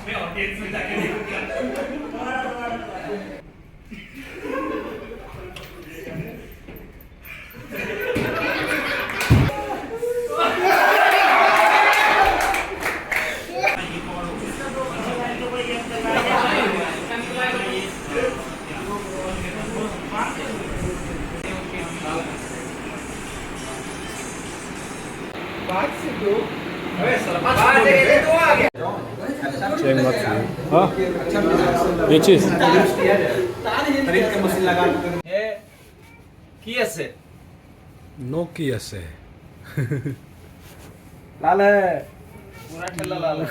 मैं ऑडियंस में जाके देखूंगा। हाँ ये चीज কি আছে नो की আছে লাল है पूरा ठेला लाल है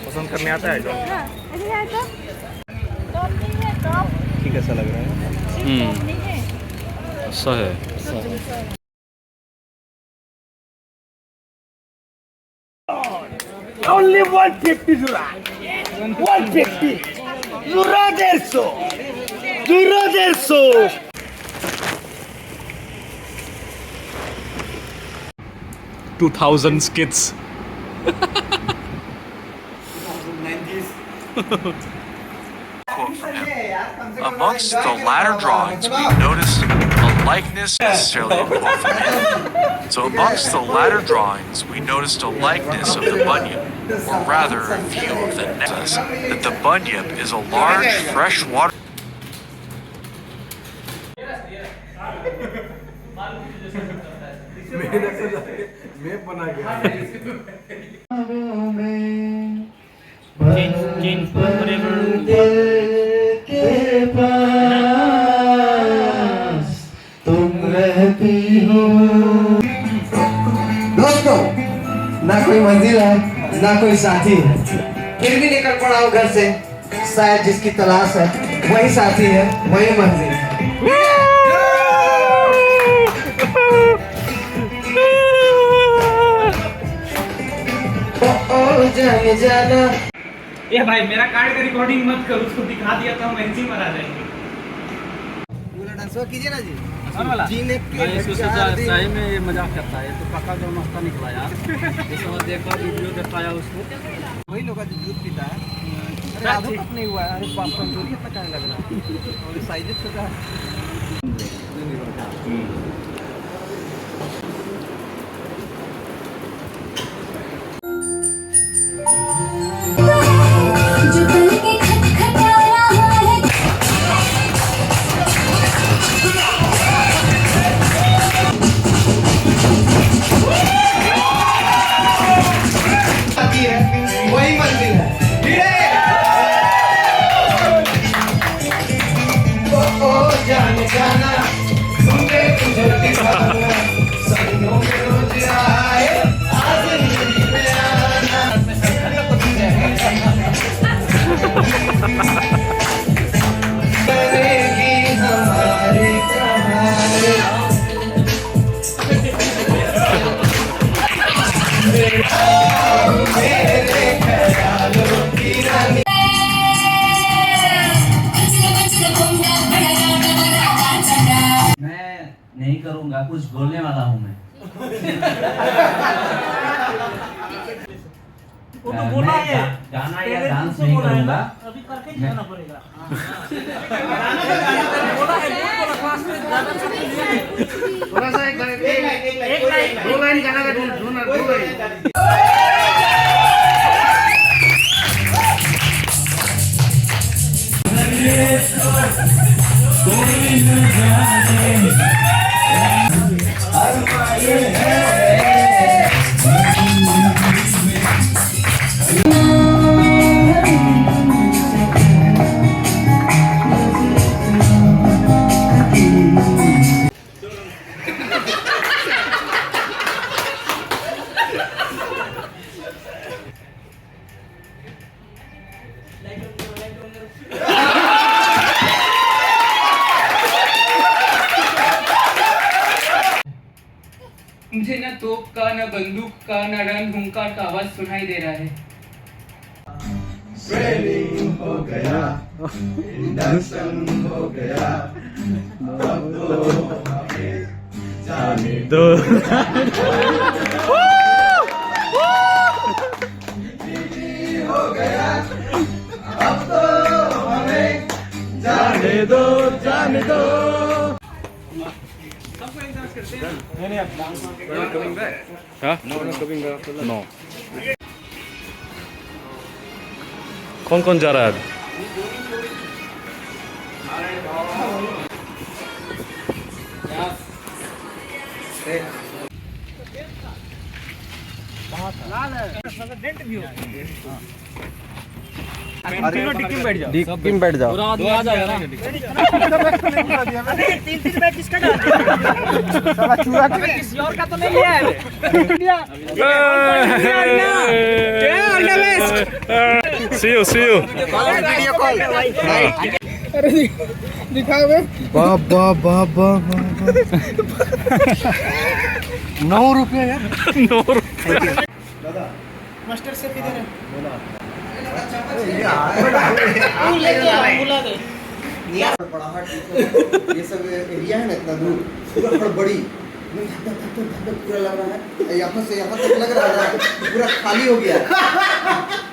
पसंद करने आता है जो ठीक कैसा लग रहा है ऐसा है Only 150 Zura. 150. Zura derso. Zura derso. 2000 skits Quote from him. Amongst the latter drawings, we noticed a likeness, necessarily a quote from him. So amongst the latter drawings, we noticed a likeness of the bunyip, or rather a view of the necklace, that the bunyip is a large freshwater. दोस्तों ना कोई मंजिल है ना कोई साथी है, फिर भी निकल पड़ा हूँ घर से। शायद जिसकी तलाश है वही साथी है, वही मंजिल है। ओ जाने जाना। ये भाई मेरा कार्ड का रिकॉर्डिंग मत कर, उसको दिखा दिया तो हम ऐसे ही मरा जाएंगे। पूरा डांस कीजिए ना जी। वाला जी ने सही में ये मजाक करता है, तो पक्का जो नाश्ता निकला यार। इस बार देखा वीडियो दिखाया उसको, वही लोग जो दूध पीता है। अरे आधो तक नहीं हुआ है। अरे बाप कमजोरी इतना क्या लग रहा है, और साइज छोटा है। वही मंजिल है। ओ जाने जाना सुनते गुजरती सदियों में रोज आए आज जिंदगी में आना। करेगी हमारी कहानी। मैं नहीं करूंगा, कुछ बोलने वाला हूँ मैं। वो तो बोला है, गाना या डांस नहीं करूंगा, अभी करके दिखाना पड़ेगा। बोला है, बोला क्लास में ज्यादा छुट्टी लिए। थोड़ा सा एक लाइन दो लाइन गाना का ढूंढना दो लाइन। मुझे न तोप का, न बंदूक का, न रणहुंकार का आवाज सुनाई दे रहा है। हो गया दर्शन हो गया अब तो हमें जाने दो हो गया अब तो हमें जाने दो जाने दो। नो कौन कौन जा रहा है? डिक्की में बैठ जाओ। पूरा आदमी आ जाएगा ना। तीन बैग किसका डाल? साला चूहा किसी और का तो नहीं लिया है। See you वीडियो कॉल दिखाओ बे। बाबा बाबा 9 रुपया यार। 9 मास्टर से किधर है? ये सब एरिया है ना इतना दूर पूरा हड़बड़ी पूरा लग रहा है यहाँ से यहाँ तक लग रहा है पूरा खाली हो गया।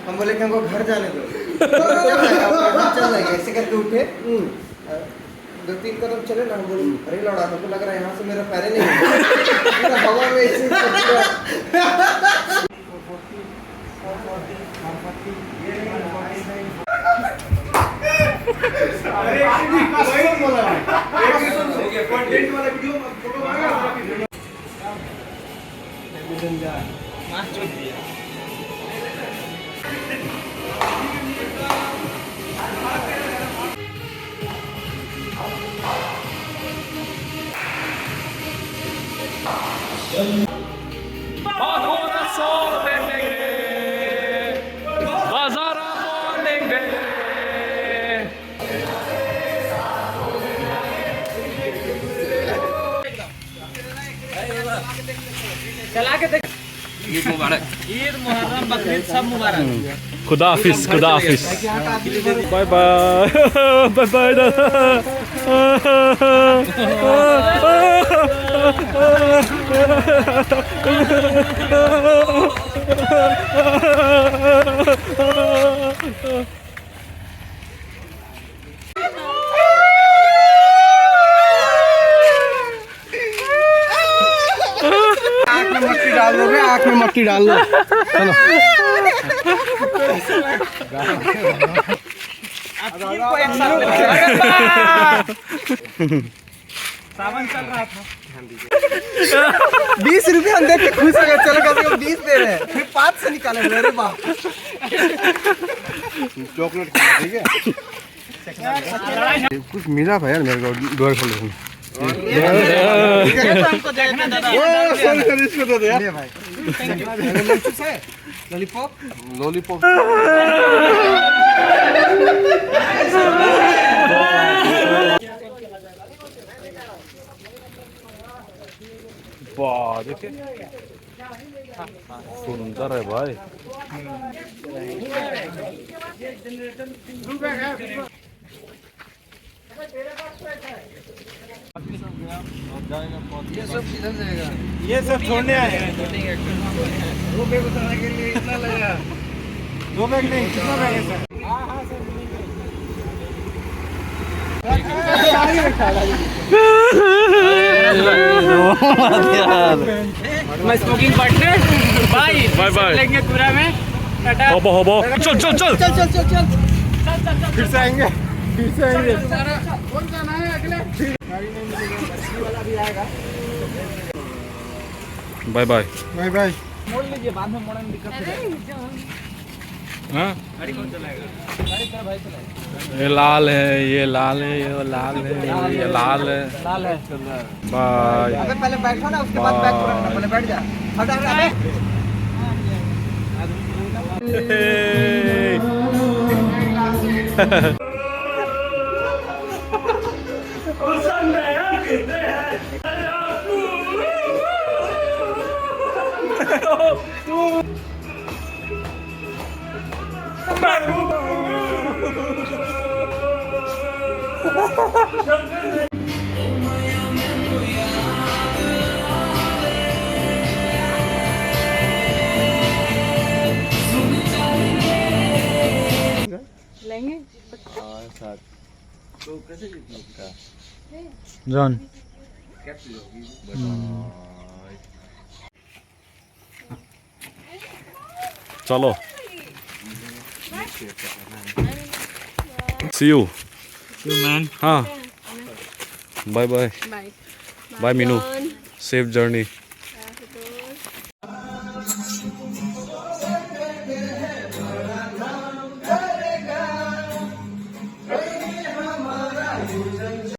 हम बोले कि हमको घर जाने दो। चल जाएगा ऐसे करके उठे 2-3 कदम चले ना। हम बोले अरे लौड़ा हमको लग रहा है यहाँ से मेरा पैरे नहीं पूरा हवा में ऐसे चला के देख। ईद मुबारक। ईद मुहर्रम बकरीद सब मुबारक। खुदा हाफिज बाय बाय बाय बाय डाल लो रे आँख में मट्टी डाल लो। चलो सावन चल रहा था। 20 रुपये हम देख के खुश हो गए। चलो कम से कम 20 दे रहे हैं फिर 5 से निकाले अरे बाप। चॉकलेट ठीक है कुछ मिला था यार मेरे को डोर खोल हमको देखना दादा। इसको दे दे यार भाई लॉलीपॉप लॉलीपॉप वाह देखिए सुंदर है भाई। ये सब किधर जाएगा? ये सब छोड़ने आए हैं। 2 बैग उतारने के लिए इतना लगेगा। 2 बैग नहीं कितना बैग है सर? मैं smoking partner bye bye bye लेंगे पूरा में टाटा। होबो होबो चल चल चल चल चल चल चल फिर से आएंगे कौन जाना है अगले गाड़ी नहीं मिलेगा वाला भी आएगा। Bye bye bye bye. मोड़ लीजिए बाद में मोड़ने में दिक्कत हो जाएगी। हाँ गाड़ी कौन चलाएगा? गाड़ी तेरा भाई चलाएगा। ये लाल है ये लाल है ये लाल है ये लाल है। लाल है। बाय अबे पहले बैठो ना उसके बाद बैग को रखना। पहले बैठ जा हट हट जॉन चलो सी यू मैन हाँ bye bye bye Meenu safe journey